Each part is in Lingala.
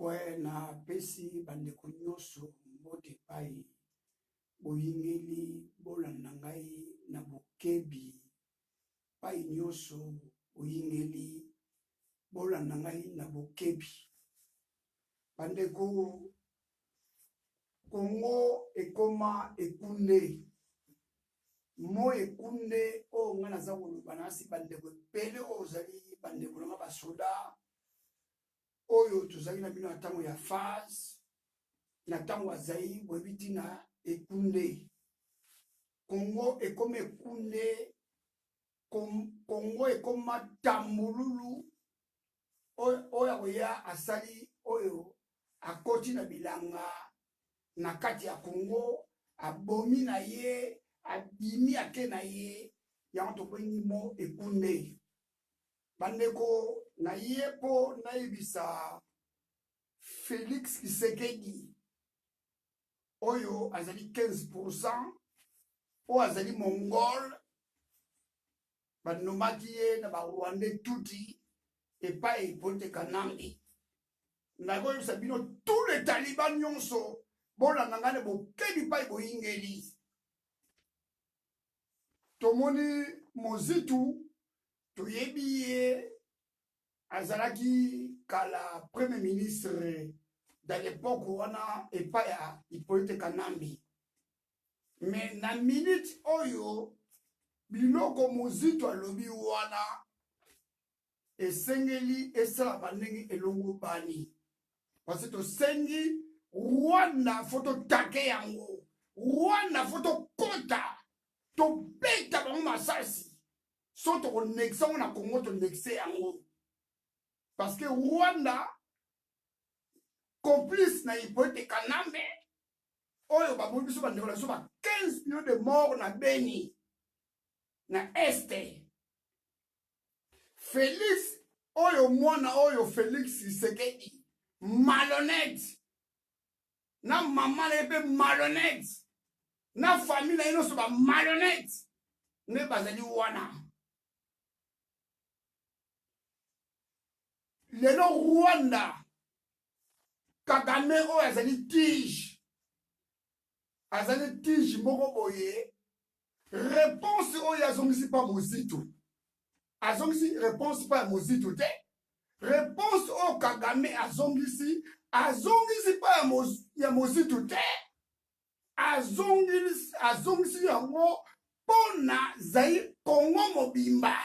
Ouais, na pesi bandeko nyonso mbote pai boyingeli bolanda ngai na bokebi pai nyonso boyingeli bolanda ngai na bokebi bandeko Kongo ekoma ekunde mo ekunde o nga naza koloba nasi bandeko pele ozali bandeko nanga basoda oyo tozali na bino na ntango ya phase na ntango azali boyebi ntina ekunde Kongo ekoma ekunde Kongo ekoma tambululu oyo akoya asali oyo akoti na bilanga na kati ya Kongo abomi na ye abimi ake na ye yango tobengi mo ekunde bandeko na ye po nayebisa Félix Tshisekedi oyo azali 15% oyo azali mongol banomaki ye na barwandais tuti epai Pointe Kanambi nakoyebisa bino tous les talibans nyonso bolanda ngai bokebi pai boyingeli tomoni mozitu toyebi ye azalaki kala premier ministre dans l'époque wana epai ya Hippolyte Kanambi mais na minute oyo biloko mozitu alobi wana esengeli esala bandenge elongo bani parce que tosengi Rwanda foto take yango Rwanda foto kota to beta bango masasi so to konexa na Congo to nexe yango parce que Rwanda complice na Hippolyte Kanambe oyo baboyi biso bandeko na biso ba 15 millions de morts na Beni na este Félix oyo mwana oyo Félix Tshisekedi malhonnête na maman na ebe malhonnête na famille na ino so ba malhonnête ne bazali wana lelo Rwanda Kagame oyo azali tige moko boye réponse oyo azongisi pa mozitu azongisi réponse pa mozitu te réponse oyo Kagame azongisi pa ya mozitu te azongisi yango pona zai Kongo mobimba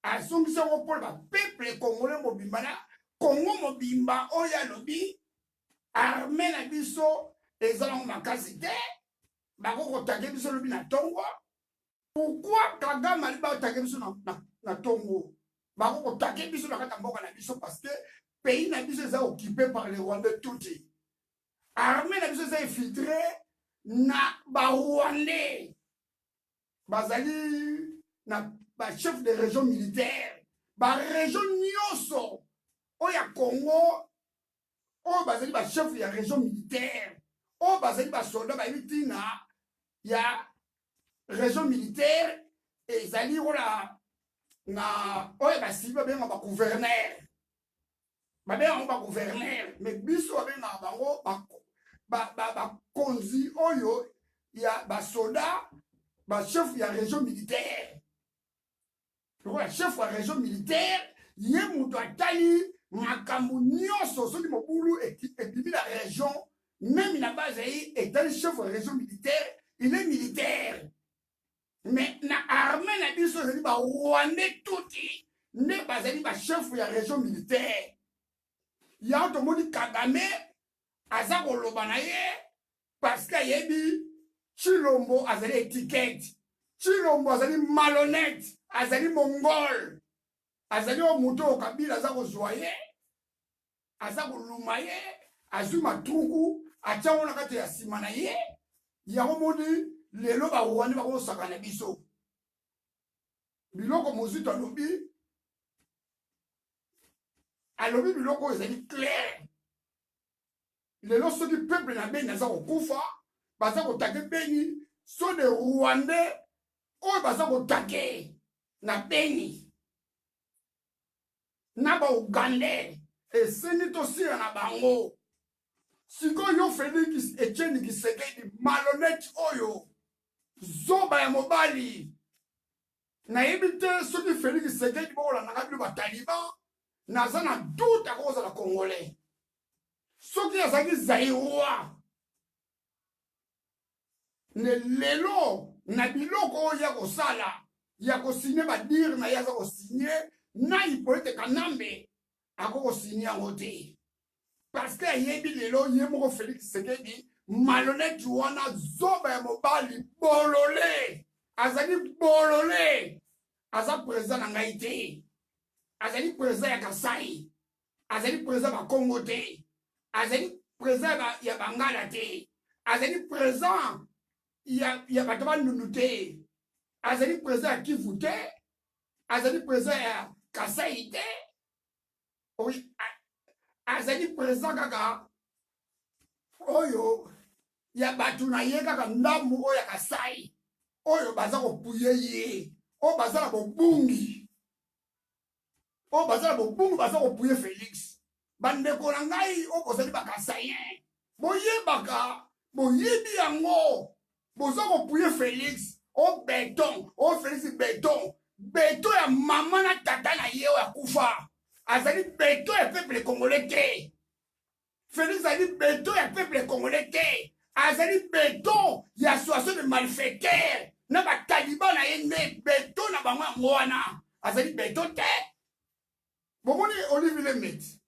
azongisi yango pona ba peuple congolais mobimba na Kongo mobimba oyo alobi armée na biso ezala makasi te bakoko tage biso lobi na tongo pourquoi Kagame ali ba tage biso na tongo bakoko tage biso na kata mboka na biso parce que pays na biso eza occupé par les Rwandais tuti armée na biso eza infiltré na ba Rwandais bazali na ba chef de région militaire ba région nyonso oya Congo oyo bazali ba chef ya région militaire oyo bazali ba soldat bayebi ntina ya région militaire ezali wana na oyo basili babenga ba gouverneur mais biso babenga bango bakonzi oyo ya basoda bachef ya région militaire lokola chef ya région militaire ye moto atali makambo nyonso soki mobulu ebimi na région même na base ayi etali chef ya région militaire il est militaire mais na armée na biso ezali ba Rwandais tuti nde bazali ba chef ya région militaire yango tomoni Kagame aza koloba na ye parce que ayebi Chilombo azali étiquette Chilombo azali malhonnête azali mongol azali o moto o Kabila aza kozwa ye aza koluma ye azwi matruku atia ngo na kati ya nsima na ye yango moni lelo ba Rwanda bakosaka na biso biloko mozitu alobi biloko ezali clair lelo soki peuple na Beni aza kokufa baza kotake Beni so de Rwandais oyo baza kotake na Beni na ba Ugandais eseni tosila na bango sikoyo Félix Etienne Tshisekedi malhonnête oyo zoba ya mobali nayebi te soki Félix Tshisekedi bokolandaka bino bataliban naza na doute akozala congolais soki azalaki zairois ne lelo na biloko oyo ya kosala ya kosinye badire na ye aza kosinye na Hippolyte Kanambe akokosinye yango te parce que ayebi lelo ye moko Félix Tshisekedi malhonnête wana zoba ya mobali bolole azali bolole aza président na ngai te azali président ya Kasai azali président ba Congo te azali président ya Bangala te azali président ya bato bandundu te azali président ya Kivu te azali président ya Kasai te oui azali président kaka oyo ya bato na ye kaka ndambu oyo ya Kasai oyo baza kopuye ye oyo baza na bobungi oyo baza na bobungi baza kopuye Félix bandeko na ngai oyo bozali bakasayen boyebaka boyebi yango boza kopuye Félix o beton o Félix beton ya mama na tata na ye oyo akufa azali beton ya peuple congolais te Félix azali beton ya peuple congolais te azali beton ya association de malfaiteurs na bataliban na ye nde beton na bango yango wana azali beton te bomoni Olivier Lemeti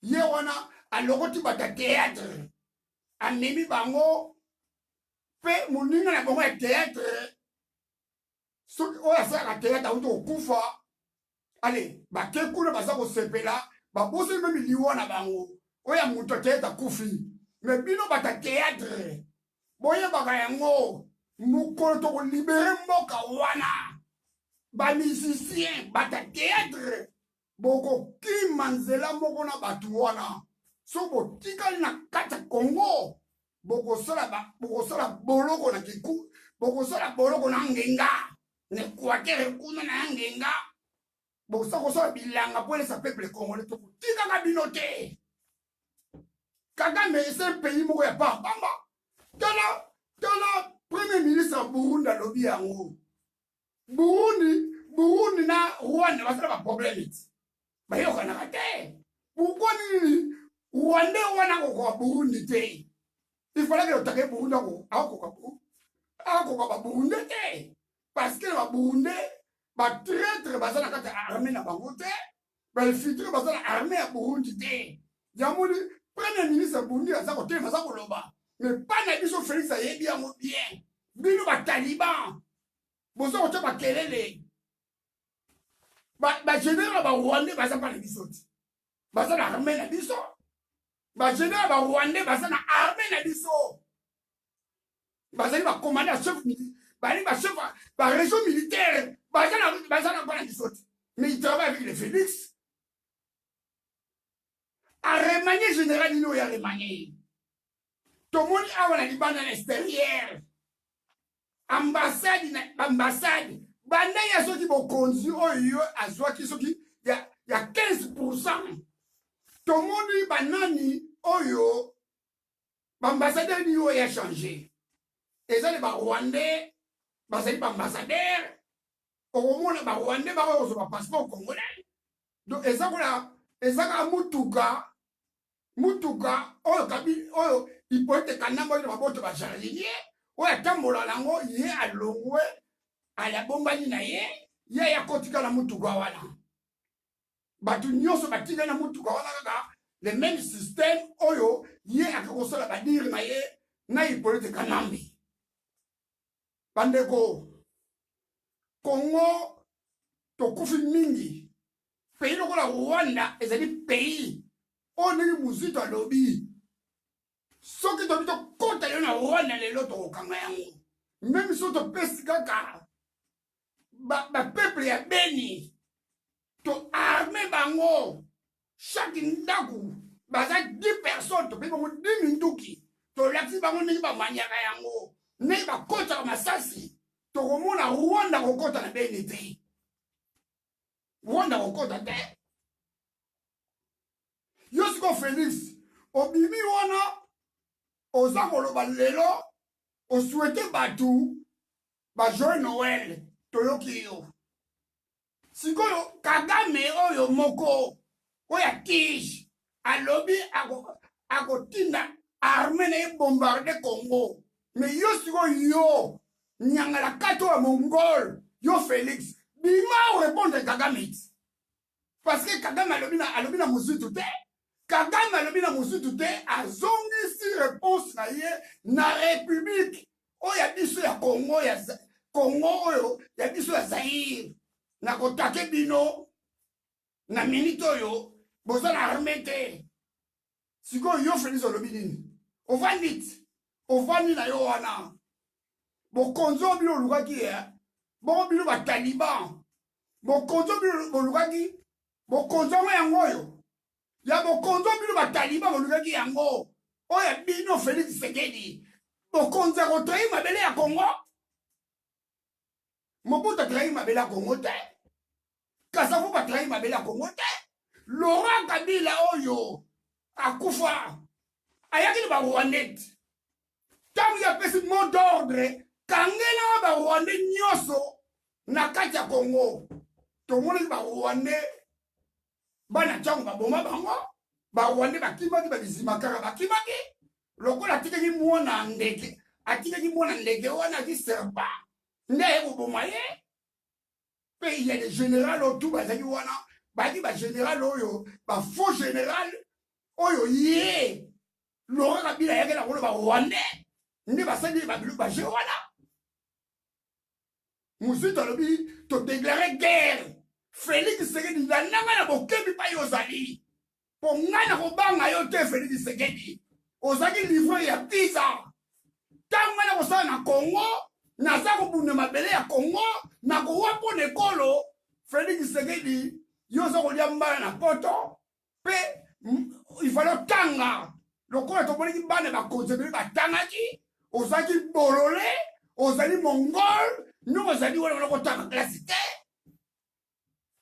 ye wana alokoti bata théâtre amemi bango mpe moninga na bango ya théâtre soki oyo asalaka théâtre awuti kokufa ale bake kuna baza kosepela baboseli meme liwa na bango oyo ya moto théâtre akufi me bino bata théâtre boyebaka yango mokolo tokolibere mboka wana bamusicien bata théâtre bokokima nzela moko na bato wana so botikali na kati ya Congo bokosala boloko na kiku bokosala boloko na ngenga na Equateur kuna na ngenga bokosala bilanga po elesa peuple congolais tokotikaka bino te Kagame ese pays moko ya pambamba tala premier ministre ya Burundi alobi yango Burundi na Rwanda basala baproblème iti bayokanaka te pourquoi nini Rwanda wana akokoka Burundi te il fallait que otake Burundi akokoka baburundi te parce que baburundi batraître baza na kati ya armée na bango te bainfiltre baza na armée ya Burundi te yamoni premier ministre ya Burundi aza kotelema aza koloba mais pas na biso Félix ayebi yango bien bino bataliban boza kotia bakelele bagénéral barwandais baza mpa na biso ti baza na armée na biso bagénéral barwandais baza na armée na biso bazali bacommande ya chef bali bachef barégion militaire baza na mpa na biso ti mais il travaille avec le Félix aremanie général nini oyo aremanie tomoni awa na libanda na extérieur ambassade bandai ya soki bokonzi oyo azwaki soki ya 15% tomoni banani oyo bambassadeur ni oyo ya changé ezali barwandais bazali bambassadeur okomona barwandais bakozwa bapasseport congolais donc ezaka mutuka oyo kabi oyo Hippolyte Kanambe oyo baboto bajardinier oyo atambola nango ye alongwe alabombani na ye yakotikala mutuka wana bato nyonso batikali na mutuka wana kaka le même système oyo ye akakosala badire na ye na Hippolyte Kanambe bandeko Congo tokufi mingi pays lokola Rwanda ezali pays oyo ndenge muzito alobi soki tobi tokota yo na Rwanda lelo tokokanga yango même so topesi kaka bapeuple ya Beni to arme bango chaque ndaku baza 10 personnes topeyi bango 10 minduki tolakisi bango ndenge bamanyaka yango ndenge bakotaka masasi tokomona Rwanda kokota na Beni te Rwanda kokota te yo siko Félix obimi wana oza koloba lelo osouhaite batu bajoye Noël toyoki yo sikoyo Kagame oyo moko oya tige alobi akotinda arme na ebombarde Congo mais yo sikoyo yo nyangala kato ya Mongol yo Félix bima répondre Kagame parce que Kagame alobi na mosutu te Kagame alobi na mosutu te azongisi réponse na ye na république oyo ya biso ya Congo oyo ya biso ya Zaïre na kotake bino na minute oyo boza na arme te sikoyo yo Félix olobi nini ovandi na yo wana bokonzi oyo bino olukaki bongo bino bataliban bokonzi oyo bino bolukaki bokonzi ongo yango oyo ya bokonzi oyo bino bataliban bolukaki yango oyo bino Félix Tshisekedi bokonzi ya kotrahi mabele ya Congo Mobutu atrahi mabele ya Congo te Kasavu batrahi mabele ya Congo te Laurent Kabila oyo akufa ayaki ba Rwandais tangu ya pesi mot d'ordre kangela ba Rwandais nyoso na kati ya Congo tomoni ba Rwandais bana tangu baboma bango ba Rwandais bakimaki babizimakaka bakimaki lokola atikaki mwana ndeke wana ki serpa nde ekoboma ye mpe il y a des général oyo bazali wana baki bagénéral oyo bafaux général oyo ye Laurent Kabila yake na kono barwandais nde basali babilu baje wana mosusu alobi todéclare guerre Félix Tshisekedi nanga na bokebi mpa yo ozali mpo ngai na kobanga yo te Félix Tshisekedi ozalaki livre ya pizza ntango ngai na kosala na Congo naza kobunda mabele ya Congo na kowa mpo na ekolo Félix Tshisekedi yo oza kolia mbala na poto mpe ifale otanga lokola tomonaki bana bakonzi ebele batangaki ozalaki bolole ozali mongol ndenge ozali wana wana kotanga klasi te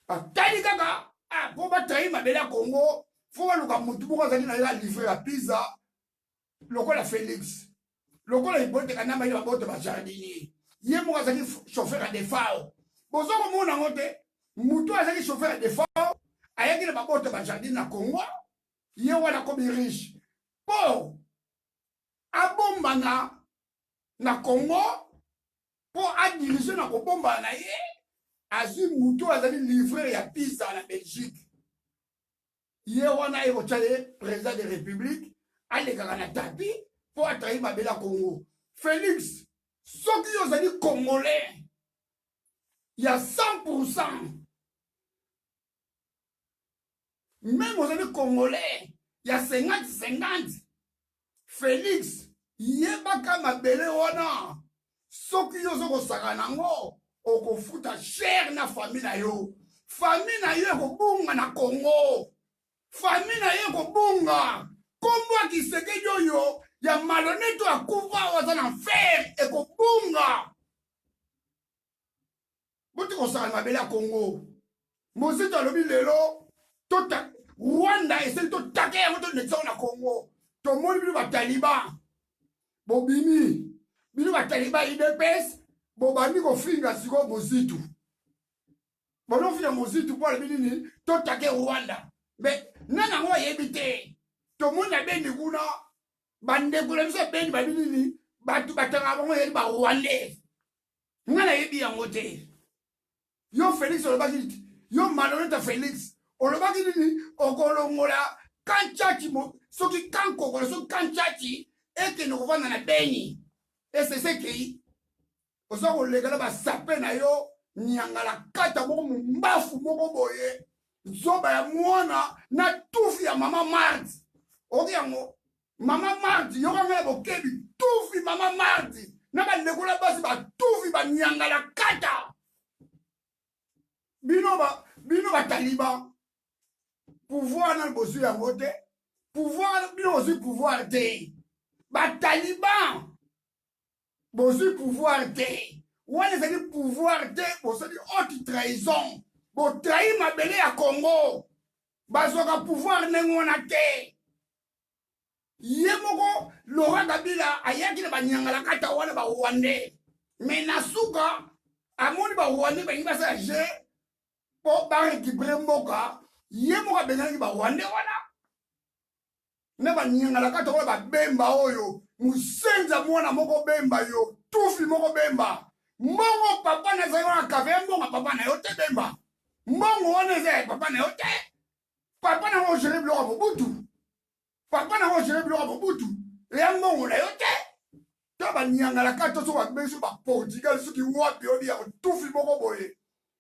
atali kaka mpo batrahi mabele ya Congo fo baluka motu moko azali na ya livre ya pizza lokola Félix lokola iboteka namba ye babote bajardinier ye moko azali chauffeur ya defao bozo komona yango te mutu azali chauffeur ya defao ayaki na babote bajardinier na Congo ye wana akomi riche mpo abombana na Congo mpo adirige na kobombana na ye azwi mutu azali livre ya pizza na Belgique ye wana ekotya ye président de république alekaka na tapi mpo atrahi mabele ya Congo Félix soki ozali congolais ya 100% même ozali congolais ya 50-50 Félix yebaka mabele wana soki yo ozokosaka nango okofuta cher na famille na yo ekobunga na Congo famille na yo ekobunga kombo ya Tshisekedi oyo ya malhonnête akufa waza na fer ekobunga boti kosaka mabele ya Congo mozitu alobi lelo Rwanda eseli totake yango tonekisako na Congo tomoni bino bataliban bobimi bino bataliban UDPS bobandi kofinga sikoyo mozitu bonofinga mozitu mpo alobi nini totake Rwanda me nani yango ayebi te tomoni na beni kuna bandeko na biso beni babi nini bato batanga bango yeli barwandais nga nayebi yango te yo Félix olobaki yo malhonnête Félix olobaki nini okolongola kanchachi soki kankokola soki kanchachi ekende kovanda na beni esesekei oza kolekala basape na yo nyangala kata moko mombafu moko boye zoba ya mwana na tufi ya mama Mardi oki yango mama Mardi yokanga na bokebi tufi mama Mardi na bandekola basi batufi banyangala kata bino bataliban pouvoir na bozwi yango te pouvoir bino bozwi pouvoir te bataliban bozwi pouvoir te wana ezali pouvoir te bosali haute trahison botrahi mabele ya Congo bazwaka pouvoir ndenge wana te ye moko Laurent Kabila ayaki na banyangala kata wana barwandais mais na suka amoni barwandais balingi basala je mpo barécupere mboka ye moko abengaki barwandais wana na banyangala kata wana babemba oyo musenza mwana moko bemba yo tufi moko bemba mbongo papa na zali wana kave mbongo papa na yo te bemba mbongo wana eza papa na yo te papa na ngo géré biloko mobutu papa na ngo géré biloko mobutu ya mbongo na yo te to banyangala kata so babeso baportugal soki wapi odi ya tufi moko boye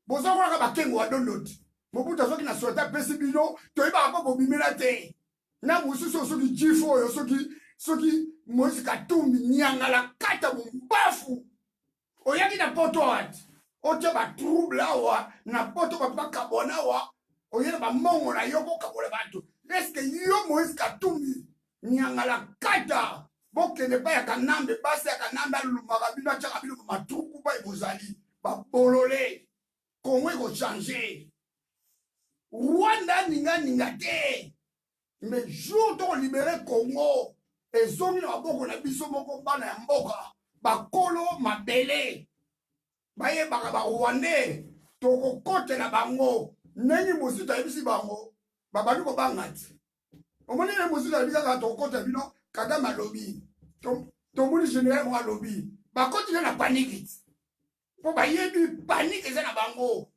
bozokolaka bakengo wa dondoti mobutu azoki na soki apesi bino toyebaka mpo bobimela te na mosusu soki jifo oyo soki Moïse Katumbi nyangala kata mumbafu oyaki na poto wati otia batrouble awa na poto bapakabona awa oyena bamongo na yo kokabola bato eske yo Moïse Katumbi nyangala kata bokende pa ya kanambe basi ya kanambe alumaka bino atiaka bino matruku ba ebozali babolole Kongo ekochange Rwanda ninga te mais jour to libérer Congo ezongi na maboko na biso moko bana ya mboka bakolo mabele bayebaka barwandais tokokotela bango ndenge mosusu ayebisi bango babandi kobanga ti omoni ne mosusu ayebi kaka tokokotela bino Kagame alobi tomoni général moko alobi bakoti na panike ti mpo bayebi panike eza na bango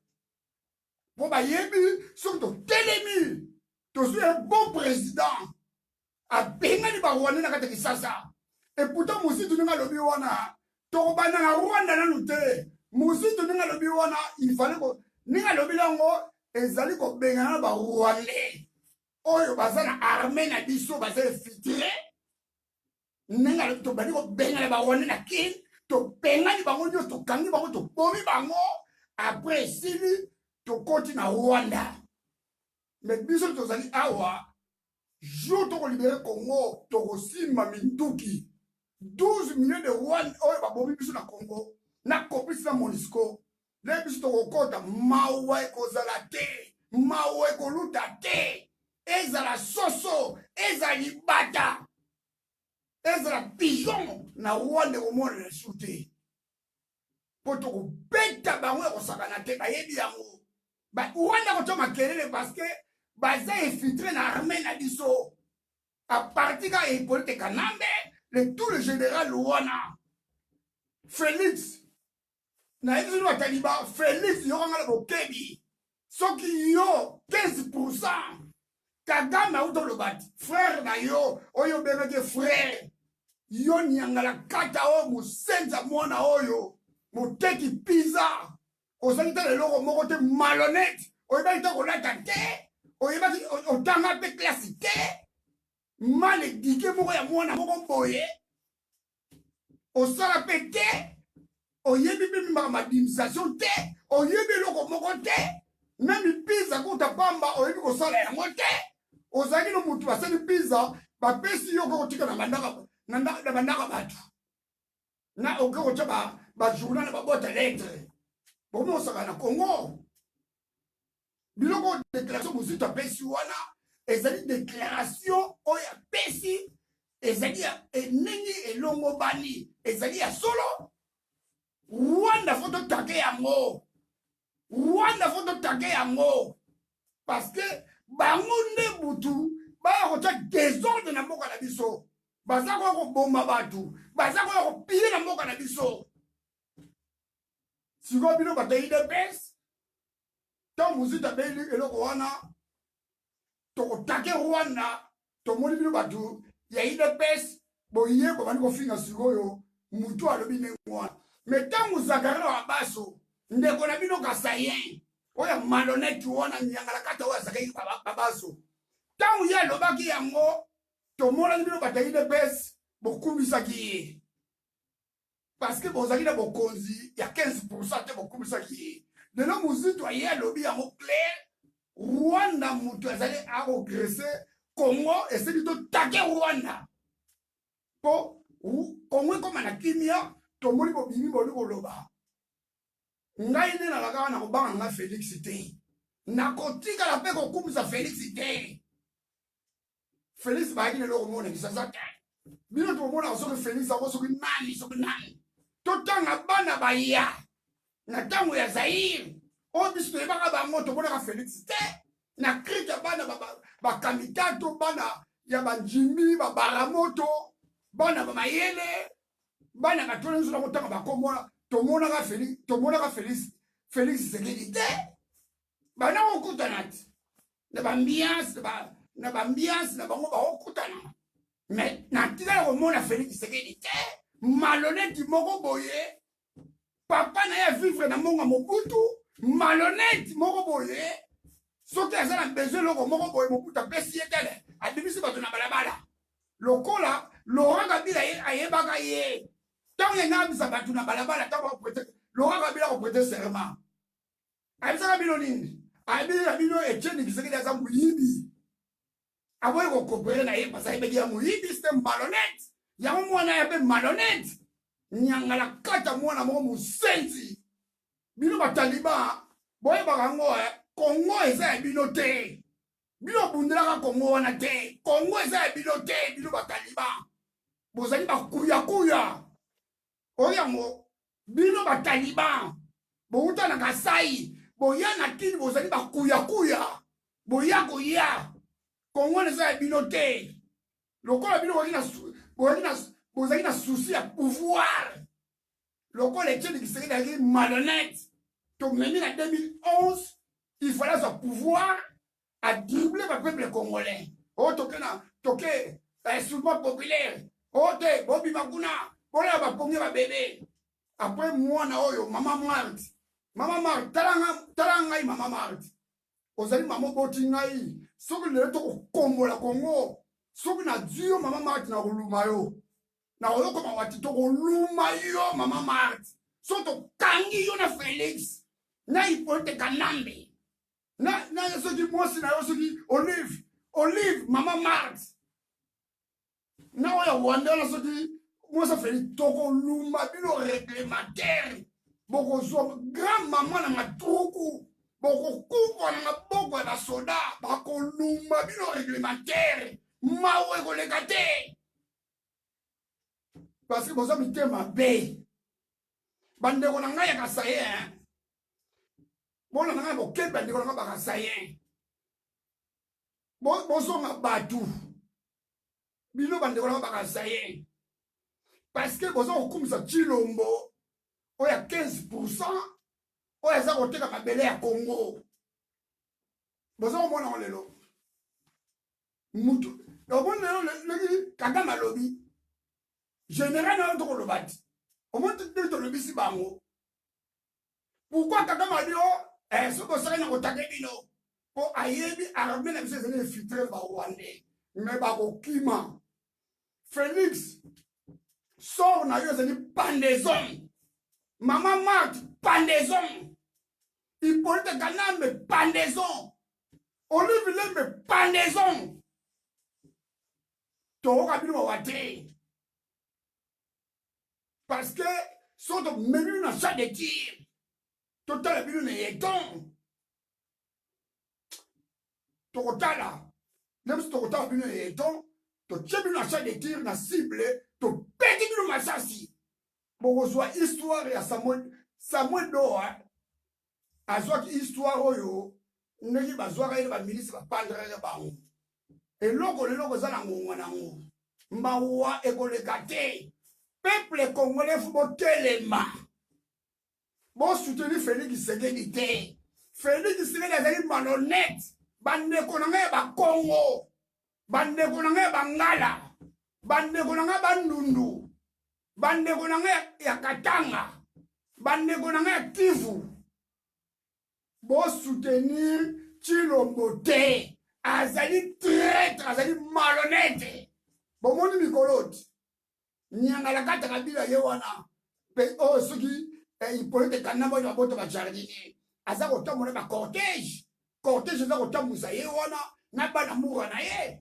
mpo bayebi soki totelemi tozwi un bon président abengani barwandais na kati ya Kisasa et pourtant mosusu ndenge alobi wana tokobanda na Rwanda nanu te mosusu ndenge alobi wana il fallait ko ndenge alobi lango ezali kobengana na barwandais oyo baza na armée na biso baza infiltré ndenge alobi tobandi kobengana barwandais na kini topengani bango nyonso tokangi bango tobomi bango après esili tokoti na Rwanda mais biso tozali awa jour tokolibere Congo tokosimba minduki 12 millions de Rwandais oyo babomi biso na Congo na kopisi na MONUSCO le biso tokokota mawa ekozala te mawa ekoluta te ezala soso ezala libata ezala pigeon na Rwanda ekomona lesu te mpo tokobeta bango ekosakana te bayebi yango Rwanda kotia makelele parce que baza infiltré na armée na biso à partir ka Hippolyte Kanambe tout le général wana Félix na yebi zino bataliba Félix yokanga na bokebi soki yo 15% Kagame autoloba frère na yo oyo bengaki frère yo nyangala kata oyo mosenza mwana oyo moteki pizza ozali te leloko moko te malhonnête oyebaki te kolata te oyebaki otanga mpe klasi te mal éduqué moko ya mwana moko boye osala mpe te oyebi mpe mimaka madimisation te oyebi eloko moko te meme pizza kuta pamba oyebi kosala yango te ozalaki no motu basali pizza bapesi yo kokotika na bandaka bato na oke kotia bajournal na babota lettre bomi osaka na Congo biloko déclaration mosusu apesi wana ezali déclaration oyo apesi ezali ya ndenge elongo bani ezali ya solo Rwanda fo totake yango Rwanda fo totake yango parce que bango nde butu baya kotia désordre na mboka na biso baza koya kobomba bato baza koya kopile na mboka na biso sikoyo bino bato UDPS ntango mosusu abeli eloko wana tokotake Rwanda tomoni bino bato ya UDPS boye babandi kofinga sikoyo mutu alobi ndenge wana me ntango Zakaria wa baso ndeko na bino Kasayen oyo malhonnête wana nyangala kata oyo azalaki babaso ntango ye alobaki yango tomonani bino bato ya UDPS bokumisaki ye parce que bozalaki na bokonzi ya 15% te bokumisaki ye lelo mosusu aye alobi yango clair Rwanda mutu azali aogrese Congo esili totake Rwanda mpo Congo ekoma na kimia tomoni bobimi boli koloba ngai nde nalaka wana kobanga nga Félix te nakotika la pe kokumisa Félix te. Félix ba yile lo mona kisaza te. Bino to mona so que Félix a so que nani. Totanga bana ba ya. Na tango ya Zaire. O biso e baka ba moto mona ka Félix te. Na krika bana ba kamitato bana ya ba Jimmy ba baramoto bana ba mayele bana ka tona nzula motanga ba komona to mona ka Félix Sekedi te. Bana okutana te. Na bambiance na bango ba okutana. Mais na tika ko mona Félix Sekedi te. Malhonnête moko boye. Papa na ya vivre na monga Mobutu. Malhonnête moko boye. Soki azala besoin loko moko boye Mobutu apesi ye tele. Adimisi bato na balabala. Lokola Laurent Kabila ayebaka ye. Tango ye ngabisa bato na balabala tango prêter Laurent Kabila ko prêter serment. Ayebisaka bino nini? Ayebisaka bino Etienne Tshisekedi aza muyibi. Aboye ko coopérer na ye parce ayebeki ya muyibi c'était malhonnête. Yango mwana ya pe malhonnête. Nyangala kata mwana moko musenzi. Bino bataliba boye bakango Congo eza ya bino te. Bino bundelaka Congo wana te. Congo eza ya bino te. Bino bataliba bozali bakuya. Oyango bino bataliba bouta na Kasai boya na kini bozali bakuya. Boya koya. Congo eza ya bino te. Lokola bino bozali na souci ya pouvoir. Lokola Etienne Tshisekedi ali malhonnête. Donc même en 2011, il fallait son pouvoir à dribbler le peuple congolais. Oh, toqué, soulèvement populaire. Oh, Bobby Maguna, voilà, va pommer ma bébé. Après, moi, maman Marthe, talanga, maman Marthe. Ozali maman Botingaï, ce que le Congo, la Congo, ce que na dio, maman Marthe, na Olumayo. Na Oloko, watito, Olumayo, maman Marthe. Soto kangi yo na Félix. Na ipote kanambe. Na soki mwasi na yo soki Olive mama Marthe. Na oya wanda na soki mwasa Félix toko luma bino réglementaire. Boko zo grand maman na matuku. Boko kuko na boko na soda. Bako luma bino réglementaire. Mawe kolekate. Parce que boza mitema be. Bandeko na ngai ya Kasaye bona na ngai boke bandeko na ngai ba Kasaye bozonga batu bino bandeko na ngai ba Kasaye parce que boza kokumisa Chilombo oya 15% oya za koteka mabele ya Congo boza komona ngo lelo mutu omona lelo Kagame alobi général na ndo kolobati. Comment tu te le si bango? Pourquoi Kagame a dit ce que ça n'a pas été dit pour ayebi armée na biso zele filtrer ba Rwandais mais ba kokima Félix sort na yo zeli pendaison maman Marthe pendaison Hippolyte Kanambe pendaison Olive Lembe pendaison to kabilo wate. Parce que sont menus dans chaque de tir. Total bino ne ton. Total même si total bino ne ton, to tchebino dans chaque de tir na cible, to péti bino masasi. Bon soit histoire ya Samuel Doa. Azwa ki histoire oyo, ngi bazwa ile ba milice ba pandre ba ngo. Et loko za na ngo na ngo. Mbawa ekolekate. Peuple congolais faut telema. Bon soutenir Félix Tshisekedi te. Félix Tshisekedi azali malhonnête. Bande konanga ba Congo. Bande konanga ba Ngala. Bande konanga ba Ndundu. Bande konanga ya Katanga. Bande konanga ya Kivu. Bon soutenir Chilombo te. Azali traître, azali malhonnête. Bon moni mikolote. Nyangala kata kabila ye wana pe o soki Hippolyte Kanambe na boto ba jardinier aza kotambola ba cortège za kotambusa ye wana na bana mura na ye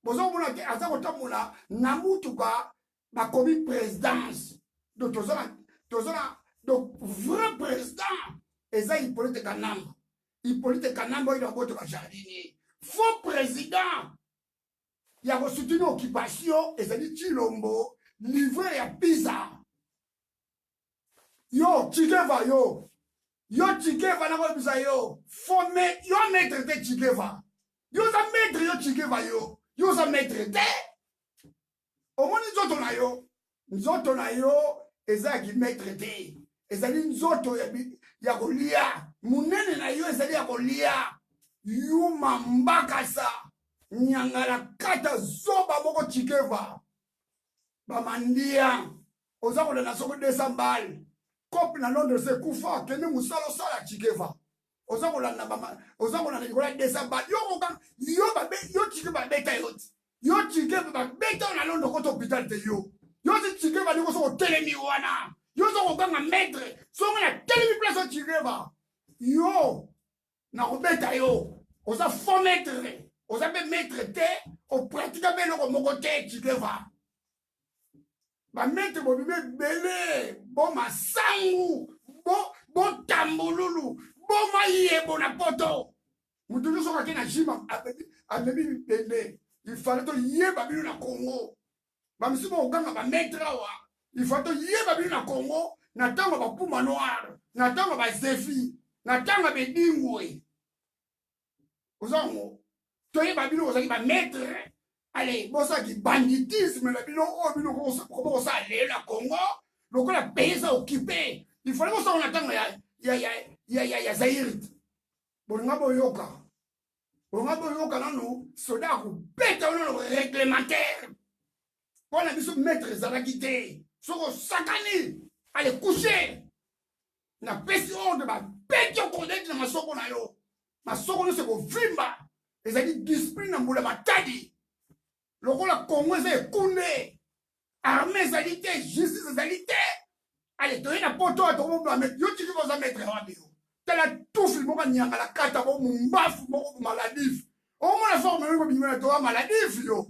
bozo mona ke aza kotambola na mutuka ba komi présidence donc tozona donc vrai président eza Hippolyte Kanambe Hippolyte Kanambo il a beau de jardinier. Faux président. Il y a reçu une occupation et ça dit Chilombo, livré à Pisa. Yo, Chikeva yo. Yo Chikeva na ko yo. Faut mettre yo maître de Chikeva. Yo za maître yo Chikeva yo. Yo za maître de. Au moins nzoto na yo. Nzoto na yo ezaki maître de. Ezali nzoto ya kolia. Munene na yo ezali ya kolia. Yo mambaka sa. Nyangala kata zoba moko Chikeva. Bamandia. Ozako na soko 200 balles. Kopi na Londres se kufa kende musalo sala Chikeva. Ozako na Nicolas 200 balles. Yo Chikeva beta yoti. Yo Chikeva beta na Londres koto hôpital te yo. Yo Chikeva ni ko so telemi wana. Yo so ganga maître. So na telemi place Chikeva. Yo na ko beta yo. Oza faux maître. Oza be maître te o pratika be loko moko te Chikeva. Ba maître bo bibe belé, bo masangu, bo tambululu, bo maïebo na poto. Mutu so ka kena jima abebi belé. Il fallait to yeba bino na Congo. Ba misibo oganga ba maître wa. Il fallait to yeba bino na Congo, na tanga ba puma noir, na tanga ba zefi, na tanga be dingwe. Ozango, to yeba bino ozaki ba maître. Allez, bon ça qui banditisme, là, comment ça allait, la Congo, donc la pays ça occupé. Il fallait que ça on attend, il y a Zaïre. Bon, on a beau yoka. On a beau yoka, non, nous, soldats, vous bêtez, on a réglementaire. On a vu ce maître Zalakité, sur sakani, allez coucher. La pression de ma bête au collège de ma sokona yo. Ma sokona c'est pour vimba. Et ça dit discipline en boule ma tadi. Le rôle de Congo c'est Koundé. Armée salité, justice salité. Allez, tu es un poteau à ton monde, mais yo tu vas mettre en radio. Tu as tout filmé à la carte, mon baf, mon maladif. Au moins la forme, tu as maladif, yo.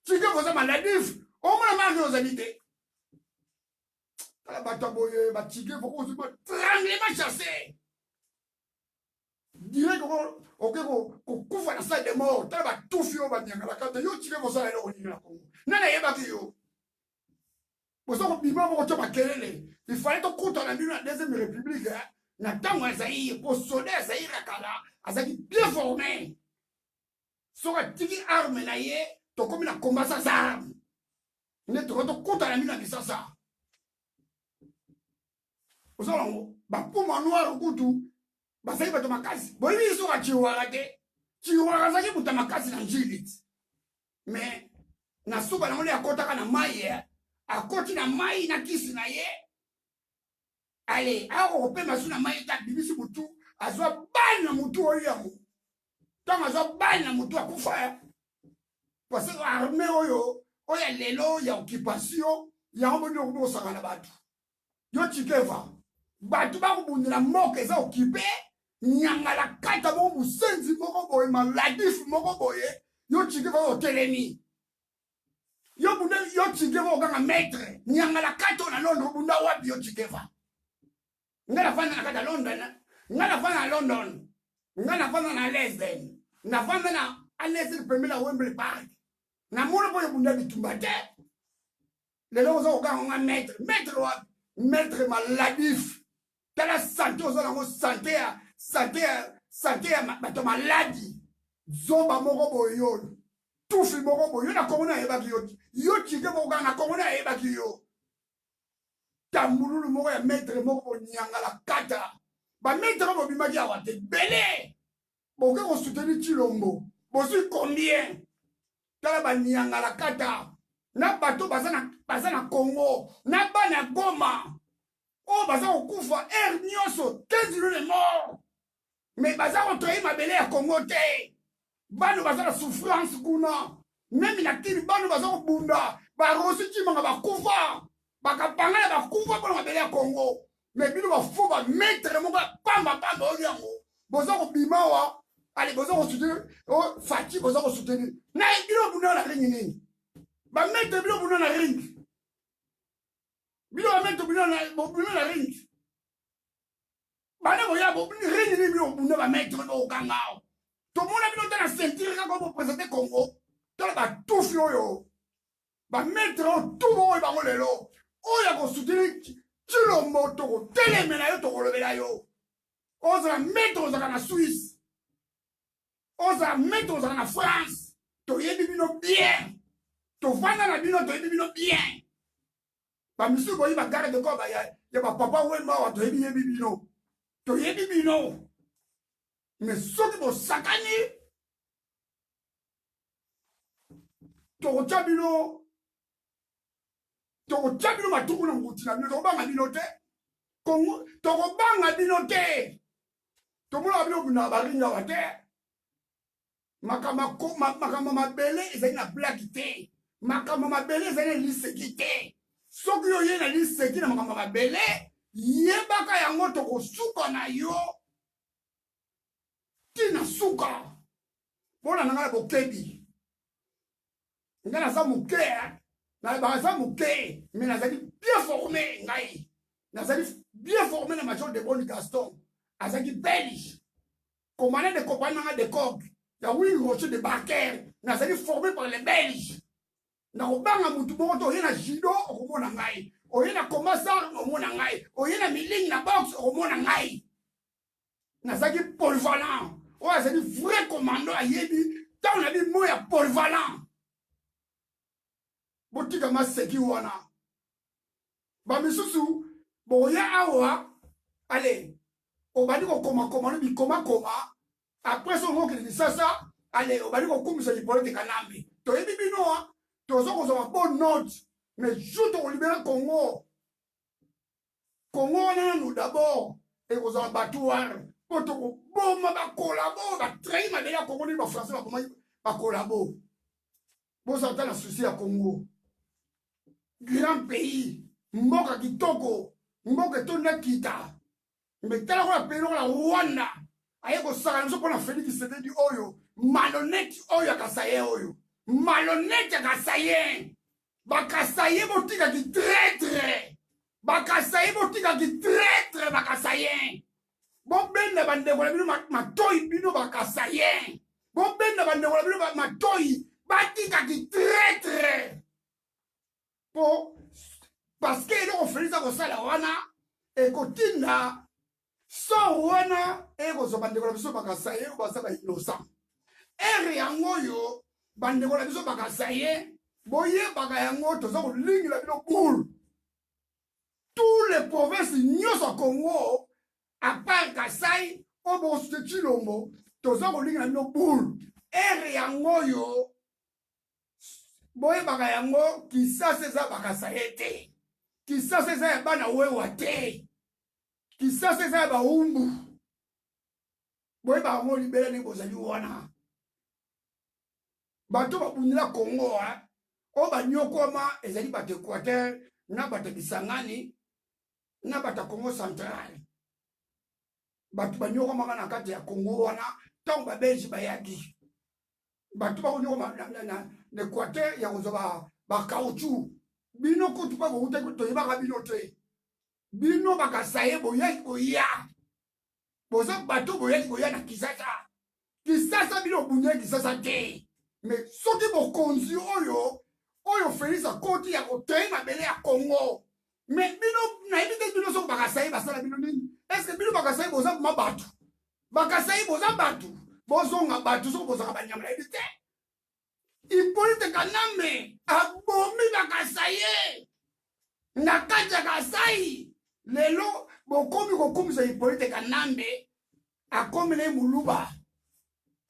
Tu es maladif. Au moins la marque aux salité. Tu as la bataboye, batiqué, pourquoi tu peux tremblement chassé. Direct, ok, qu'on couvre la salle de mort, t'as pas tout fait au Banyanga, la carte, yo, tu vas ça, au Nina Congo. Nana yeba yo. Pour ça, on bima, on va kelele. Il fallait qu'on compte la nuit, la deuxième république, na tango Azaï, pour sonner Azaï Rakala, Azaï bien formé. Sora tiki arme na ye, to comme la combat sa arme. Ne te retourne compte la nuit, la ça. Pour ça, on va pour moi noir au couteau. Basai bato makasi boyi biso ka chiwara te chiwara zaki buta makasi na njiliti mais na suba na mole akotaka na mai akoti na mai na kisi na ye ale ako kopema su na mai ta bibisi mutu azwa bani na mutu oyamu tanga azwa bani na mutu akufa parce que armée oyo oya lelo ya occupation ya omboni okubosaka na bato yo Chikeva bato bakubundela moke eza occupé nyangala kata mo musenzi moko boye maladif moko boye yo Chikeva o telemi yo bunde yo Chikeva oganga maître nyangala kata na Londres bunda wapi yo Chikeva ngala fana na kata London ngala fana na London ngala fana na Lesden na fana na Lesden premier na Wembley Park na mona boye bunda bitumba te lelo zo oganga maître wa maître maladif tala santé aux gens santé bato maladi zoba moko boyo tufi moko boyo na komona yebaki yo Chikeva oka na komona yebaki yo tambululu moko ya maître moko nyangala kata ba maître mo bimaki awate belé boke ko soutenir Chilombo bosi combien tala ba nyangala kata na bato bazana Congo na bana Goma. Oh, baza okufa nyonso 15 millions de morts. Mais baza kotoyi mabele ya Congo te. Bano baza na souffrance kuna. Même na kini bano baza kobunda. Ba rosi chimanga bakufa. Bakapanga bakufa pour mabele ya Congo. Mais bino bafo ba mettre moko pamba oyango. Boza kobima wa. Allez, boza ko soutenir. Oh, Fati boza ko soutenir. Na bino bunda na ringi nini. Ba mettre bino bunda na ringi. Bino amento bino na ring. Bana boya réunir bino bunda ba mettre ba okangao. To mona bino tana sentir ka ko présenter Congo. To ba tout yo. Ba mettre tout bo ba lelo. O ya ko soutenir Chilombo to ko telemena yo to ko lobela yo. Oza mettre ozaka na Suisse. Oza mettre ozaka na France. To yebi bino bien. To vanda na bino to yebi bino bien. Ba misu boyi ba garde de ko ba ya ba papa wema wa to yebi bino. To yebi bino. Mais soki bo sakani to ko chabino matuku na ngutina bino to banga bino te. Kongo to ko banga bino te. To mula bino bina baringa wa te. Makama mabele ezali na black te. Makama mabele ezali na liseki te. Soki yo ye na liseki na makama mabele yebaka yango to ko suka na yo. Tina suka. Bona nanga bokebi. Ngana sa muke. Na ba sa muke. Mais nazali bien formé ngai. Nazali bien formé na major de Boni Gaston. Azaki belge. Commandant de compagnie de coq. Ya oui rocher de Baker. Nazali formé par les Belges. Na obanga mutu moko to yena judo okomona ngai. Oyena komasa okomona ngai. Oyena miling na box okomona ngai. Nazaki polyvalent. Oh, c'est du vrai commando à Yebi. Tant on a dit moi polyvalent. Botika ma seki wana. Ba misusu boya awa. Allez. On va dire qu'on commande bi koma. Après son mot qui dit ça. Allez, on va dire qu'on comme ça il pourrait te canambi. To yebi bino to so ko so bonne note. Mais joute au libérer Congo. Congo na nous d'abord et aux abattoirs. Potoko boma ba collabo ba trahi ma bela Congo ni ba français ba collabo. Bo ça la souci à Congo. Grand pays, mboka kitoko, mboka tona kita. Mais tala ko la pays la Rwanda. Aye ko saka nso pona Félix Tshisekedi oyo, malhonnête oyo akasaye oyo. Malhonnête akasaye. Bakasaye botika ki traître. Bakasaye botika ki traître bakasaye. Bon ben na bande ko la bino matoyi bino bakasaye. Bon ben na bande ko la bino matoyi batika ki traître. Pour parce que on fait ça comme ça la wana et kotinda so wana e ko so bande ko la biso bakasaye o basa ba innocent. E yango yo bande ko la biso bakasaye boye baka yango to so ko lingi la bino boule. Tous les provinces nyoso Congo à part Kasai, on va se Chilombo, tous les gens qui ont boule. Et yango yo, boye baka yango, qui ça c'est ça baka saete, qui ça c'est ça bana wewate, qui ça c'est ça ba umbu. Boye baka yango libéré ni bozali wana. Bato ba bunila Congo ha, o ba nyokoma ezali bate Équateur, na bate Bisangani, na bate Congo central. Batu banyoko maka na kati ya Congo wana tant ba belge bayaki batu ba nyoko na Équateur ya kozoba ba caoutchouc bino ko tupa ko uta ko toyeba ka bino te bino bakasaye boyaki koya boza batu boyaki koya na Kisasa bino bunye Kisasa te mais soki bokonzi oyo Félix akoti ya koteyi mabele ya Congo mais bino na ebite bino so bakasaye basala bino nini. Est-ce que bino bakasaye boza mabatu? Bakasaye boza batu. Bozonga batu so boza kabanyamla ebite. Hippolyte Kanambe abomi bakasaye. Nakaja kasai. Lelo bokomi kokomisa Hippolyte Kanambe akomi na muluba.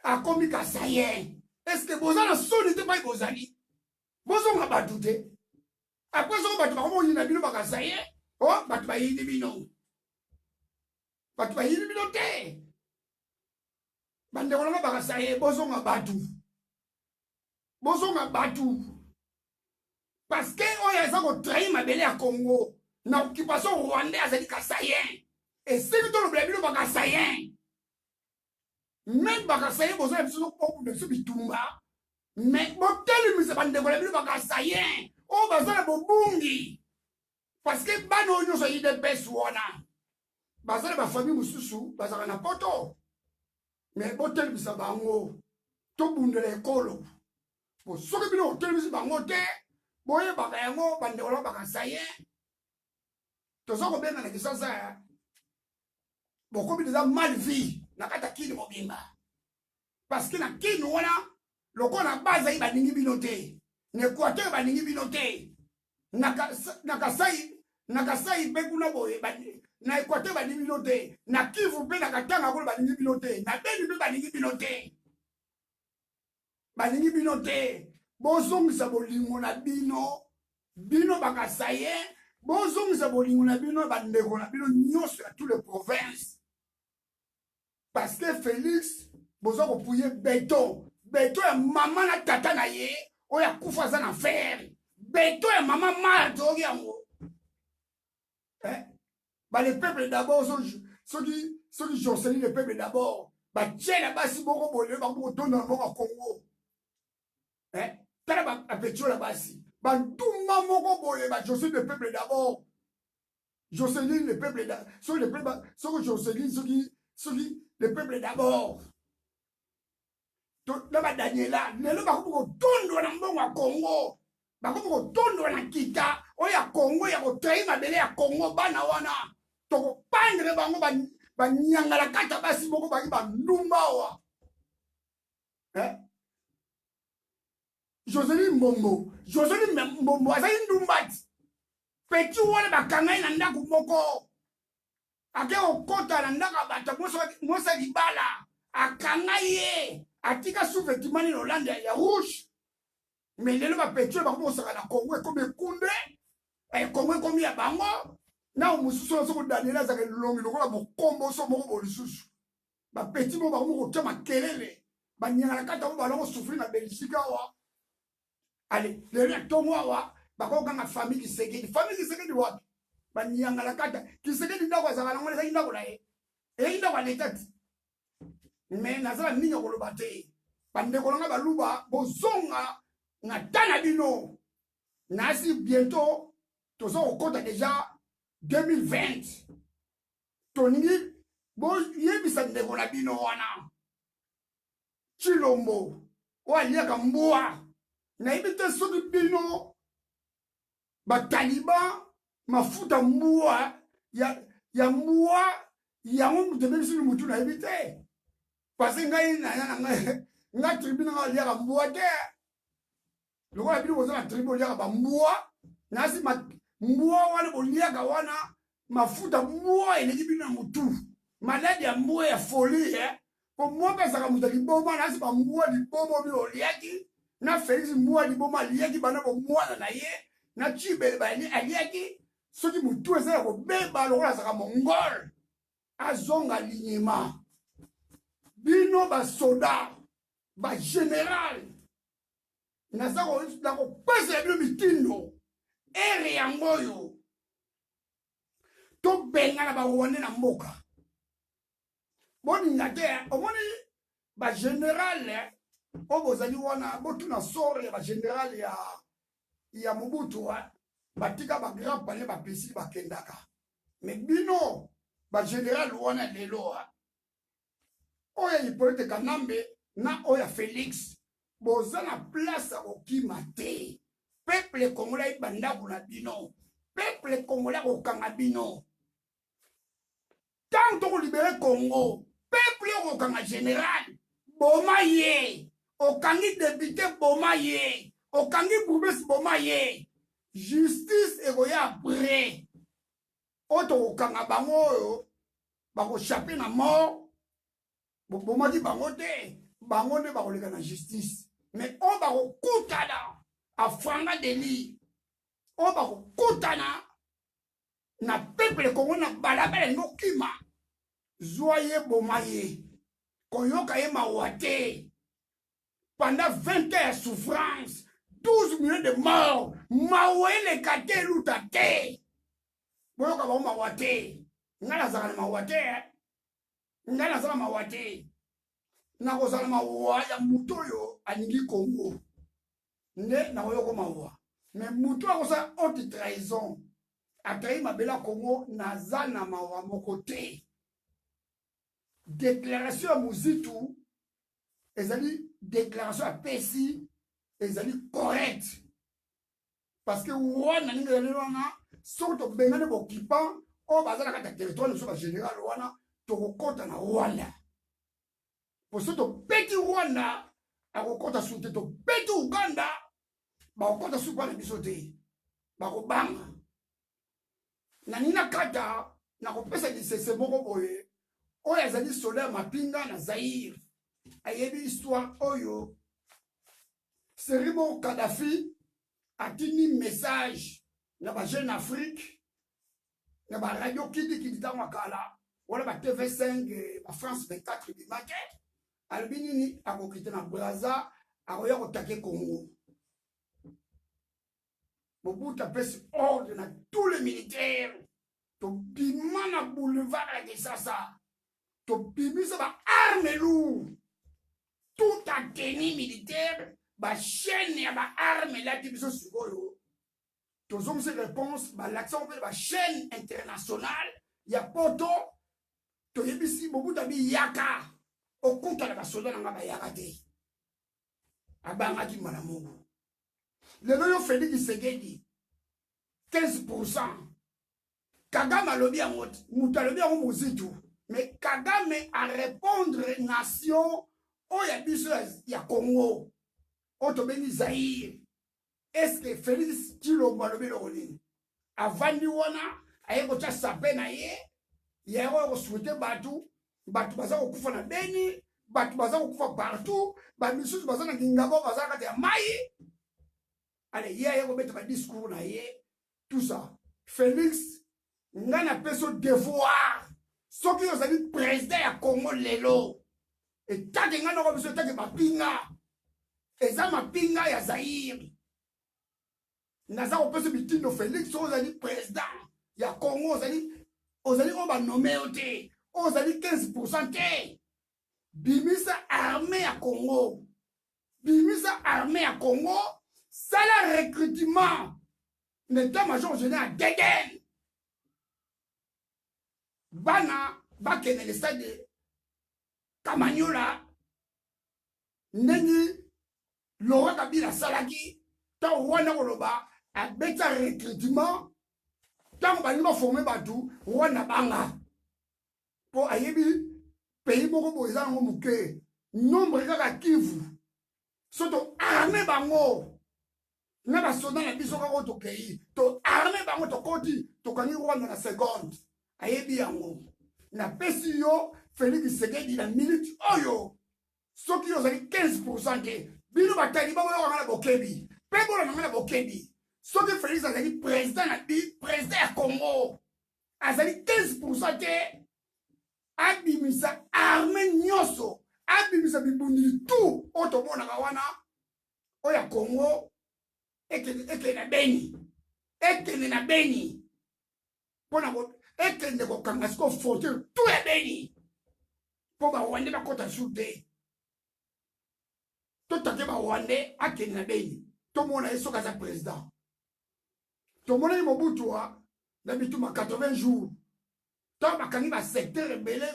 Akomi kasaye. Est-ce que boza na soni te pai bozali? Bozonga batu te. Après so batu bakomo yina bino bakasaye. Oh, batu ba yini bino. Batu ba yini bino te. Bande kolanga bakasaye bozonga batu. Bozonga batu. Parce que oya eza ko trahi mabele ya Congo. Na occupation rwandais azali kasaye. Et si bito lo bino bakasaye. Même bakasaye bozonga biso ko de bitumba. Mais boteli mise bande kolanga bino bakasaye. O bazala bobungi. Parce que bano nyoso yide besu wana. bazala ba famille mususu bazala na poto mais botel bisa bango to bundela ekolo bo soki bino hotel bisa bango te boye baka yango bandeko baka saye tozo ko benga na kisasa bokobi déjà mal vie na kata kini mobimba parce que na kini wana loko na base yi baningi bino te ne kwate baningi bino te nakasai pe kuna boye na Equateur baningi bino te na Kivu pe na Katanga ko baningi bino te na Beni pe baningi bino te bozongisa bolingo na bino bakasaye bozongisa bolingo na bino bandeko na bino nyonso ya tous les provinces parce que Félix bozo ko pouye beton ya mama na tata na ye oya kufa za na fer beton ya mama marto yango le peuple d'abord, ceux qui Jocelyn le peuple d'abord, tiens là-bas si beaucoup bolé, beaucoup tourner dans le Congo. T'as la pétrole là-bas si. Tout maman bolé, Jocelyn le peuple d'abord. Jocelyn le peuple d'abord. Ceux le peuple, ceux Jocelyn, ceux qui le peuple d'abord. Là-bas Daniela, ne le pas beaucoup tourner dans le Congo. Beaucoup tourner dans Kita, oya Congo ya ko trahi mabele ya Congo bana wana. Toko pandre bango banyangala kata basi moko baki bandumba wa Joseline Mbombo azali ndumbati peti wana bakangai na ndako moko ake okota na ndako bato mosa libala akangai ye atika sous-vêtement Hollande ya rouge mais lelo bapeti bakosaka na Congo ekomi ekunde Congo ekomi ya bango na mususu so ko Daniela za longi lokola bokombo so moko bolisusu ba petit mo ba ko tama kelele ba nyanga kata ba longo souffrir na Belgique wa allez le tomo wa ba ko kanga famille qui segedi wapi ba nyanga kata qui segedi ndako za balongo za ndako la e ndako la tete mais nazala ninyo ko lobate bande ko longa baluba bozonga na tana bino nasi bientôt tozo ko kota déjà 2020 toningi bo yebisa ndeko na bino wana Chilombo waliaka mbwa na ibite soki bino bataliban mafuta mbwa ya mbwa yango mutebebisi mutu na ibite parce ngai nga tribune nga liaka mbwa te lokola bino kozala tribune liaka bambwa nasi mbwa wana boliaka wana mafuta mbwa eleki bino na mutu maladi ya mbwa ya folie po mbwa pesaka mutu liboma nasi bambwa liboma bino oliaki na Félix mbwa liboma aliaki bana bomwana na ye na Chibele aliaki soki mutu ezala kobeba lokola azaka mongol azonga linyema bino basoda bagénéral naza kopesa bino mitindo ere yango oyo tobengana bawone na mboka boninga te omoni bagénéral oyo bozali wana botuna sore ya bagénéral ya Mobutu batika bagrand palais bapesi bakendaka me bino bagénéral wana lelo oyo Hippolyte Kanambe na oyo Félix boza na place okima te peuple congolais bandako na bino peuple congolais kokanga bino tant to libérer Congo peuple okanga général boma ye okangi député boma ye okangi bourgmestre boma ye justice ekoya après oto okanga bango oyo bakochape na mort bomaki bango te bango nde bakoleka na justice mais oyo bakokutana afranga deli oyo bakokutana na peuple kongo na balabala ngokima zwa ye boma ye koyoka ye mawa te pendant 20 ans ya souffrance 12 millions de morts mawa eleka te eluta te boyoka bango mawa te ngai nazala na mawa te ngai nazala mawa te nakozala mawa ya mutu oyo alingi Congo nde nakoyoka mawa mais mutu akosala haute trahison atai mabela Congo naza na mawa moko te. Déclaration ya Muzitu ezali déclaration ya pesi ezali correct parce que wana ninga ezali wana soki tobengani bokipa oyo baza na kati ya territoire biso bagénéral wana tokokɔta na Rwanda po soki tobeti Rwanda akokɔta su te, tobeti Uganda bakokɔta su mpana biso te bakobanga na nina kata nakopesa lisese moko boye oyo azali Solaire Mapinga na Zaïre ayebi histoire oyo seri moko Kadhafi atini message na ba Jeune Afrique na ba radio kidi ntango akala wala ba TV5 ba France 24 bimake alobi nini akokite na Brazza akoya kotake Congo. Mobutu apesi ordre na tous les militaires tobima na boulevard ya Kisasa tobimisa ba arme lourd tout en tenue militaire ba chaîne ya ba arme lati biso sikoyo tozomisa réponse balakisa mpe ba chaîne internationale ya poto toyebisi Mobutu abi yaka okuta na basoda na nga bayaka te abangaki malamungu lelo yo Félix Tshisekedi 15%. Kagame alobi yango mutu alobi yango Muzitu mais Kagame a répondre nation oyo biso ya Congo oyo tobengi Zaïre. Est-ce que Félix Tshilombo alobi loko nini avandi wana aye kotya sape na ye ya oyo kosuete bato baza kokufa na Beni, bato baza kokufa partout, bamisusu baza na Kingabo baza kati ya mai. Ale ye aye kobeta ba discours na ye tout ça. Félix nga na peso devoir soki ozali président ya Congo lelo etake nga noko biso etake mapinga eza mapinga ya Zaïre naza kopesa bitindo Félix ozali président ya Congo ozali oyo banome yo te ozali 15% te bimisa armée ya Congo sala recrutement l'état-major général Degen bana bakene le stade de Kamanyola ndenge Laurent Kabila salaki ta wana koloba abeta recrutement tango balingi baforme bato wana banga po ayebi pays moko boye eza yango moke nombre kaka Kivu soto arme bango na basoda na biso kaka tokei to arme bango tokoti tokangi Rwanda na seconde ayebi yango na pesi yo Félix Tshisekedi na minute oyo soki ozali 15% te bino batali babolaka na bokebi mpe bolaka na bokebi soki Félix azali président ya Congo azali 15% te abimisa arme nyonso abimisa bibundili tu oyo tomonaka wana oyo ya Congo ekende na Beni mpona ekende kokanga siko fortune tu ya Beni mpo bawande bakota su te totake bawande akende na Beni tomona ye soki aza président tomonaki Mobutu na bituma 80 jours ntango bakangi basecteur ebele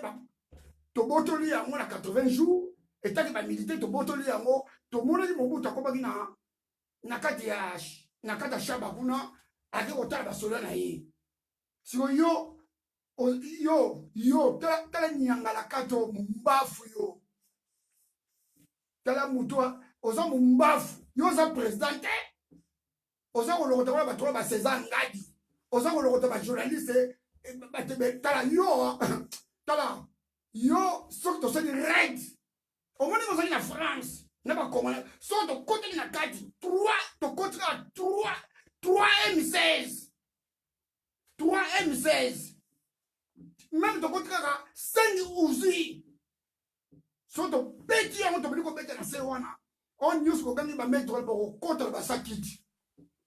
tobotoli yango na 80 jours etaki bamilitaire tobotoli yango tomonaki Mobutu akomaki na kati ya shaba kuna ake kotala basoda na ye siko yo tala nyangala kato mumbafu yo tala mutu oza mumbafu yo oza président te oza kolokota wana bato wana baseza ngadi oza kolokota bajournaliste tala yo soki tosali red omoni kozali na France na bakongona soki tokoteli na kati tokoti kaka 3 M16 même tokoti kaka 5 uzi soki tobeti yango tobeli kobeta na se wana oyo nyonso kokangi bametre bokokota na basakiti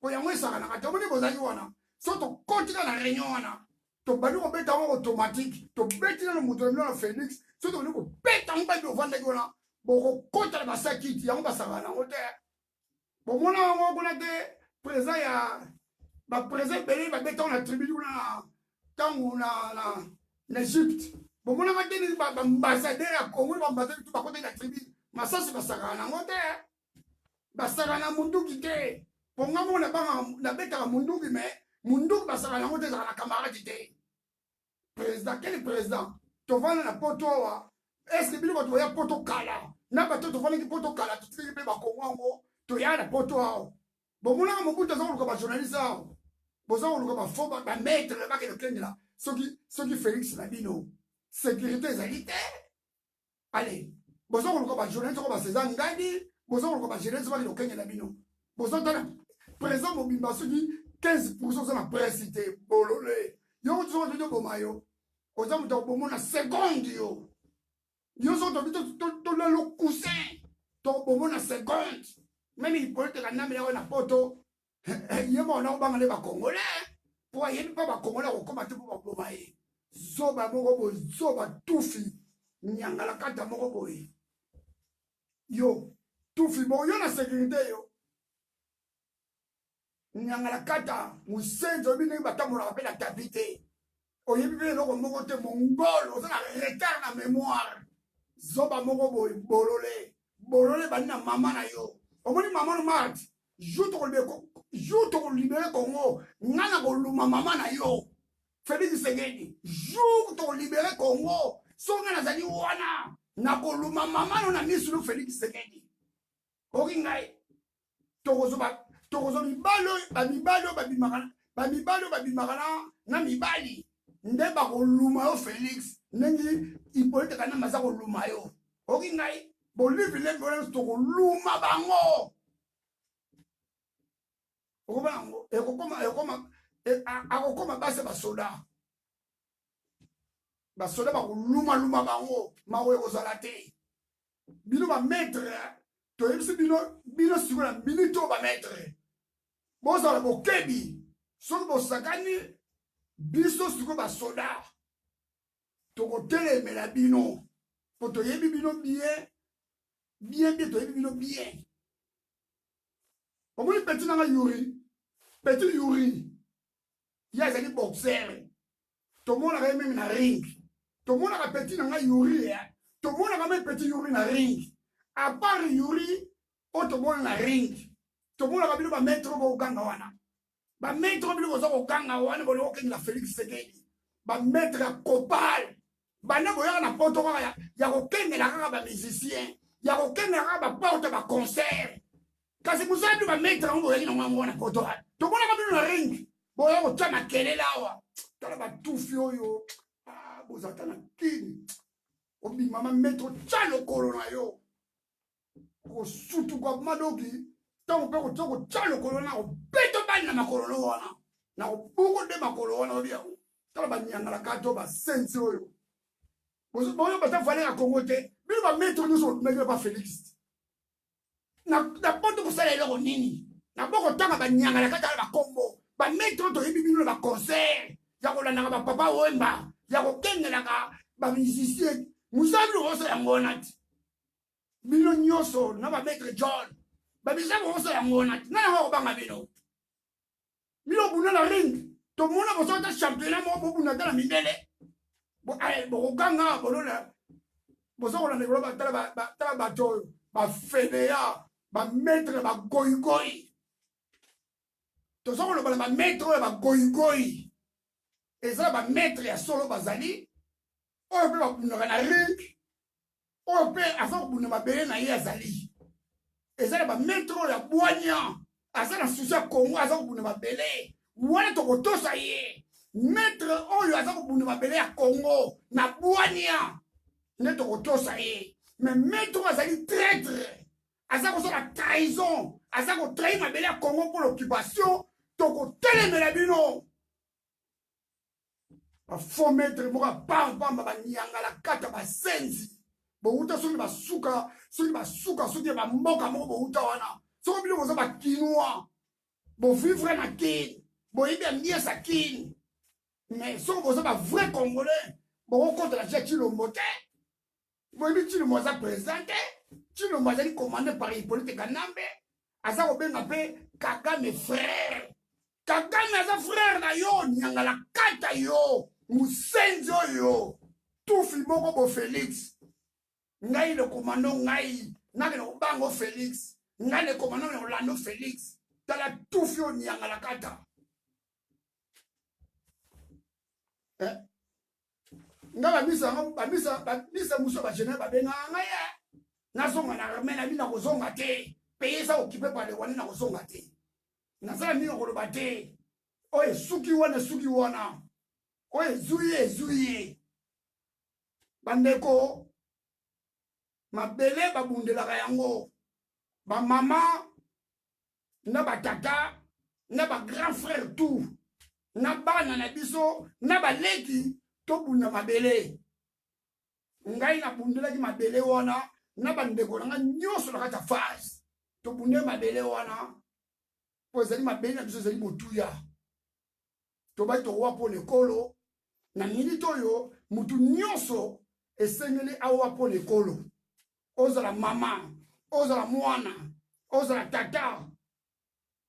po yango esakanaka te omoni bozali wana soki tokoti kaka na réunion wana tobandi kobeta yango automatique tobeti nano moto na bino na Félix soki tobandi kobeta yango babi ovandaki wana bokokota na basakiti yango basakana yango te bomona yango kuna te président président belé ba beton la tribu na tango na Égypte bon mona ka teni ba ambassadeur ya Congo ba ambassadeur tout ba côté la tribu masasi ba saka na ngote ba saka na munduki te ponga mona ba na beta munduki mais munduki ba saka na ngote za na camarade te président quel président to vana na poto wa est-ce que bilo to ya poto kala na ba to vana ki poto kala to tsiki be ba kongo to ya na poto wa bon mona mo buta za ko ba journaliste boza oluka bafo bametre bakendekendela soki félix na bino sécurité ezali te ale boza koluka bajournaliste oko baseza ngadi boza koluka bajournaliste bakendekendela bino boza tala président mobimba soki 15% oza na presse te bolole yo soki tozo boma yo oza moto akobomona seconde yo soki tobi tolelo coussin tokobomona seconde meme lipoliteka namela na poto ye mona obanga le bakongolais po ayebi mpa bakongolais akokoma te mpo baboma ye zoba moko boye zoba tufi nyangala kata moko boye yo tufi moko yo na sécurité yo nyangala kata mosenzi oyebi ndenge batambolaka mpe na tapi te oyebi mpe eloko moko te mongolo oza na retard na mémoire zoba moko boye bolole bani na mama na yo omoni mama no marti jour tokolibere Congo nga na koluma mama na yo Félix Tshisekedi jour tokolibere Congo so nga nazali wana na koluma mama no na misu no Félix Tshisekedi oki ngai tokozwa mibali oyo babimaka na mibali nde bakoluma yo Félix ndenge Hippolyte Kanambe aza koluma yo oki ngai bolivi tokoluma bango akokoma base basoda bakoluma bango mago ekozala te bino bametre toyebisi bino siko na minute oyo bametre bozala bokebi soki bosakani biso siko basoda tokotelemela bino po toyebi bino bien toyebi bino bien omoni peti nanga yuri ye azali boxer tomonaka ye meme na ring tomonaka peti nanga yuri tomonaka me peti yuri na ring apart yuri oyo tomona na ring tomonaka bino bametre bokoganga wana bametre bino boza koganga wana boloko okengela Félix Tshisekedi bametre ya copal banda boyaka na poto kaka ya kokengela kaka bamusicien ya kokengela kaka baporte baconcert kasi mosala bino bametre yango boyaki nango yango wana poto wana tomonaka bino na ring boya kotya makelele awa tala batufi oyo bozata na kini obima mametre otya lokolo na yo kosutuka madoki ntango mpe kotya kotya lokolo na kobeto bani na makolo wana na kobuko nde makolo wana obi yango tala banyangala kati oyo basensi oyo boyo bata valeur ya Congo te bino bametre nyonso otumekele ba Félix na poto kosala eloko nini na bokotanga banyangala kati ala bakombo bametre toyebi bino na baconcert ya kolandaka bapapa wemba ya kokengelaka bamusicien mosala bino koso yango wana ti bino nyonso na bametre John babisa koso yango wana ti nana kokobanga bino buna na ring tomona bosota championnat moko bobuna ta na mindele bokoganga bolona boza kolanda ekolo tala bato oyo bafedeya bametre bagoyigoyi toza koloba na bametre oyo bagoyigoyi eza bametre ya solo bazali oyo mpe babundaka na ring oyo mpe aza kobunda mabele na ye azali eza na bametre oyo ya bwanya aza na susi ya Congo aza kobunda mabele wana tokotosa ye maître oyo aza kobunda mabele ya Congo na bwania nde tokotosa ye mais maître oyo azali traître aza kosala trahison aza kotrahi mabele ya Congo pour l'occupation tokotelemela bino bafaux maître moko apambamba banyangala kata basenzi bouta soki basuka soki bamboka moko bouta wana soki bino boza bakinois bovivre na kini boyebi amiesa kini mais soki boza bavrai congolais bokokotela tia Tshilombo te boyebi Tshilombo aza président te Tshilombo azali commandé par Hippolyte Kanambe aza kobenga mpe Kagame frère Kagame aza frère na yo nyangala kata yo musenzi oyo tufi moko bo Félix ngai le commando ngai nake no bango Félix ngai le commando na Orlando Félix tala tufi o nyangala kata nga bamisa muso bagene babenga ngai nazonga na armée na bina kozonga te peyesa okipe pale wane na kozonga te nazala mingi koloba te oyo esuki wana oyo ezwi ye bandeko mabele babundelaka yango bamama na batata na bagrand frère tout na bana na biso na baleki tobunda mabele ngai nabundelaki mabele wana na bandeko nanga nyonso na kati ya phase tobunde mabele wana po ezali mabele na biso ezali motuya tobai towa mpo lekolo na miniti oyo mutu nyonso esengeli awa mpo lekolo ozala mama ozala mwana ozala tata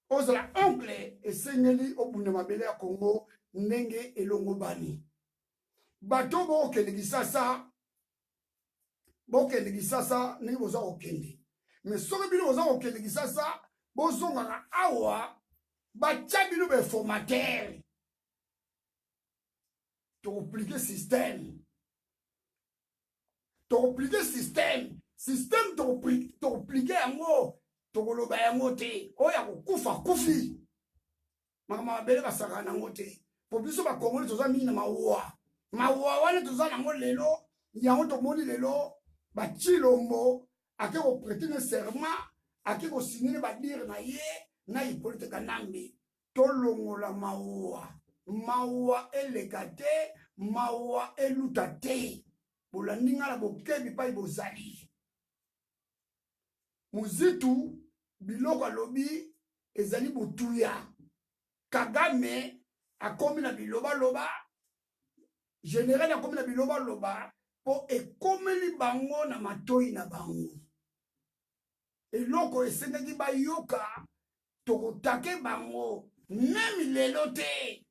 ozala oncle esengeli obunda mabele ya Congo ndenge elongo bani bato bokende kisasa ndenge boza kokende me soki bino boza kokende kisasa bozongaka awa batya bino bainformatere tokoplike système tokoplike yango tokoloba yango te oyo ya kokufa kufi makambo mabele basaka nango te po biso bakongoli toza mingi na mawa wana toza nango lelo yango tomoni lelo bachilombo ake koprete serment ake kosinile badire na ye na Hippolyte Kanambe tolongola mawa eleka te mawa eluta te bolandi nga na bokebi pai bozali muzitu biloko alobi ezali botuya Kagame akomi na bilobaloba général akomi na bilobaloba po ekomeli bango na matoi na bango eloko esengaki bayoka tokotake bango memi lelo te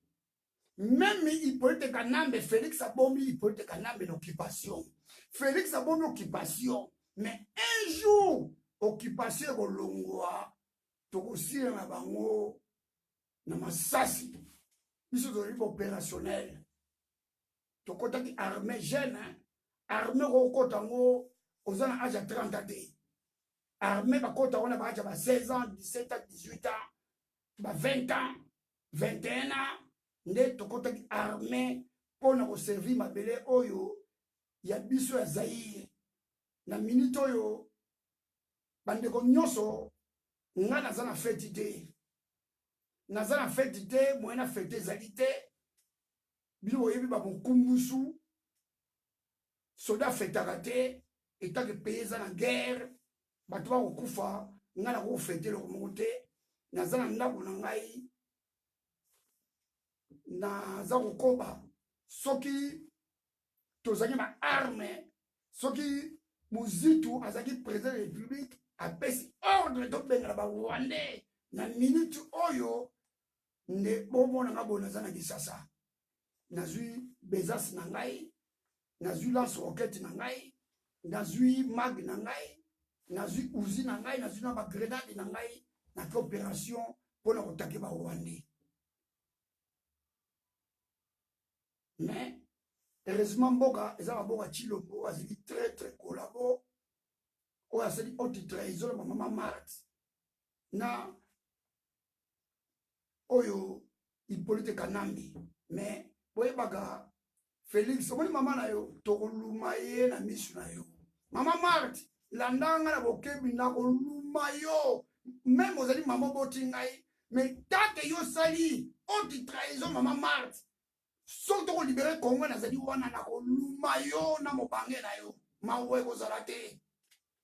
memi Hippolyte Kanambe Félix abomi Hippolyte Kanambe l'occupation Félix abomi occupation mais un jour occupation ekolongwa tokosila na bango na masasi biso tozali opérationnel tokotaki armée jeune armée kokota ngo oza na âge ya 30 te armée bakota wana baage ba 16 ans 17 ans 18 ans ba 20 ans 21 ans nde tokotaki armée mpona koservir mabele oyo ya biso ya Zaire na minute oyo bandeko nyonso nga naza na feti te moye na fete ezali te bino boyebi bamokumbusu soda fetaka te etake peye eza na guerre bato bakokufa nga na kokofete eloko moko te naza na ndako na ngai naza kokoba soki tozalaki na arme soki muzitu azalaki président de république apesi ordre tobengana barwandais na minute oyo nde bomona nga boye naza na Kisasa nazwi besace na ngai nazwi lance roquette na ngai nazwi mag na ngai nazwi uzi na ngai nazwi na bagrenade na ngai naki opération mpona kotake barwandais mais heureusement mboka eza baboka Chilombo azali très kolabo oyo asali haute trahison na mama Marthe na oyo Hippolyte Kanambe mais boyebaka Félix omoni mama na yo tokoluma ye na misu na yo mama Marthe landanga na bokebi na koluma yo même ozali mama boti ngai mais tante yo sali haute trahison mama Marthe soki tokolibere Congo nazali wana na koluma yo na mobange na yo mawe kozala te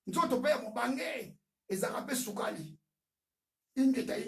nzoto mpe ya mobange ezalaka mpe sukali ingeta